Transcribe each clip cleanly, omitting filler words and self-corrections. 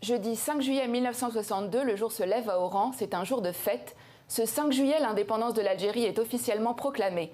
Jeudi 5 juillet 1962, le jour se lève à Oran, c'est un jour de fête. Ce 5 juillet, l'indépendance de l'Algérie est officiellement proclamée.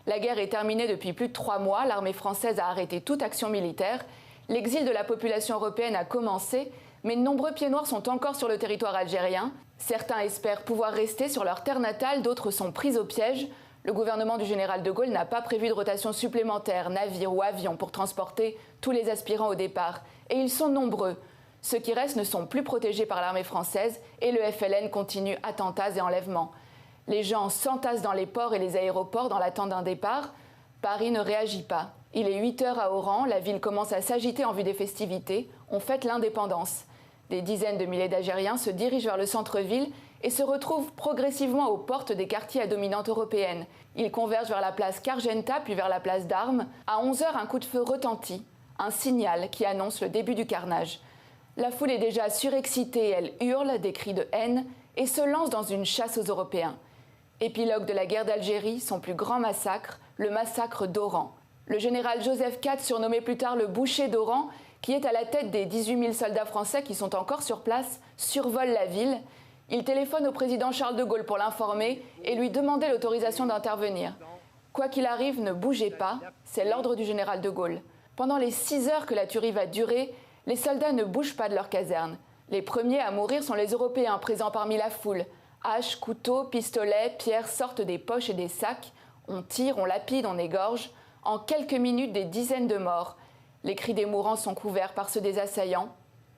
La guerre est terminée depuis plus de 3 mois, l'armée française a arrêté toute action militaire. L'exil de la population européenne a commencé, mais de nombreux pieds noirs sont encore sur le territoire algérien. Certains espèrent pouvoir rester sur leur terre natale, d'autres sont pris au piège. Le gouvernement du général de Gaulle n'a pas prévu de rotation supplémentaire, navire ou avion, pour transporter tous les aspirants au départ. Et ils sont nombreux. Ceux qui restent ne sont plus protégés par l'armée française et le FLN continue attentats et enlèvements. Les gens s'entassent dans les ports et les aéroports dans l'attente d'un départ. Paris ne réagit pas. Il est 8 heures à Oran, la ville commence à s'agiter en vue des festivités. On fête l'indépendance. Des dizaines de milliers d'Algériens se dirigent vers le centre-ville et se retrouvent progressivement aux portes des quartiers à dominante européenne. Ils convergent vers la place Cargenta puis vers la place d'Armes. À 11 heures, un coup de feu retentit, un signal qui annonce le début du carnage. La foule est déjà surexcitée, elle hurle des cris de haine et se lance dans une chasse aux Européens. Épilogue de la guerre d'Algérie, son plus grand massacre, le massacre d'Oran. Le général Joseph IV, surnommé plus tard le boucher d'Oran, qui est à la tête des 18 000 soldats français qui sont encore sur place, survole la ville. Il téléphone au président Charles de Gaulle pour l'informer et lui demander l'autorisation d'intervenir. Quoi qu'il arrive, ne bougez pas, c'est l'ordre du général de Gaulle. Pendant les 6 heures que la tuerie va durer, les soldats ne bougent pas de leur caserne. Les premiers à mourir sont les Européens présents parmi la foule. Haches, couteaux, pistolets, pierres sortent des poches et des sacs. On tire, on lapide, on égorge. En quelques minutes, des dizaines de morts. Les cris des mourants sont couverts par ceux des assaillants.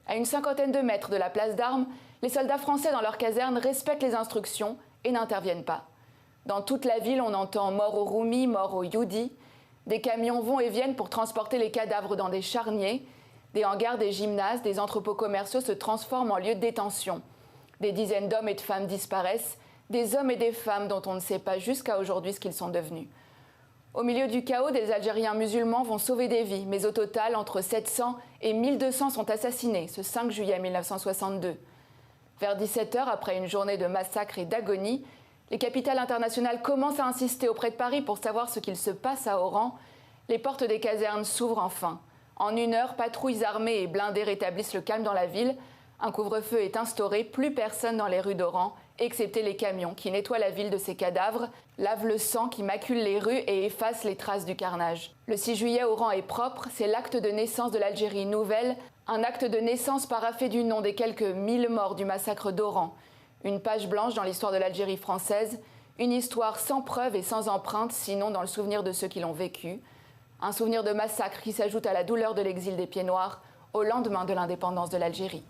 À une cinquantaine de mètres de la place d'Armes, les soldats français dans leur caserne respectent les instructions et n'interviennent pas. Dans toute la ville, on entend « mort aux Roumis »,« mort aux Youdi ». Des camions vont et viennent pour transporter les cadavres dans des charniers. Des hangars, des gymnases, des entrepôts commerciaux se transforment en lieux de détention. Des dizaines d'hommes et de femmes disparaissent, des hommes et des femmes dont on ne sait pas jusqu'à aujourd'hui ce qu'ils sont devenus. Au milieu du chaos, des Algériens musulmans vont sauver des vies, mais au total, entre 700 et 1200 sont assassinés ce 5 juillet 1962. Vers 17 heures, après une journée de massacres et d'agonie, les capitales internationales commencent à insister auprès de Paris pour savoir ce qu'il se passe à Oran. Les portes des casernes s'ouvrent enfin. En 1 heure, patrouilles armées et blindées rétablissent le calme dans la ville. Un couvre-feu est instauré, plus personne dans les rues d'Oran, excepté les camions qui nettoient la ville de ses cadavres, lavent le sang qui macule les rues et effacent les traces du carnage. Le 6 juillet, Oran est propre, c'est l'acte de naissance de l'Algérie nouvelle, un acte de naissance paraphé du nom des quelques 1000 morts du massacre d'Oran. Une page blanche dans l'histoire de l'Algérie française, une histoire sans preuve et sans empreinte, sinon dans le souvenir de ceux qui l'ont vécu. Un souvenir de massacre qui s'ajoute à la douleur de l'exil des pieds noirs au lendemain de l'indépendance de l'Algérie.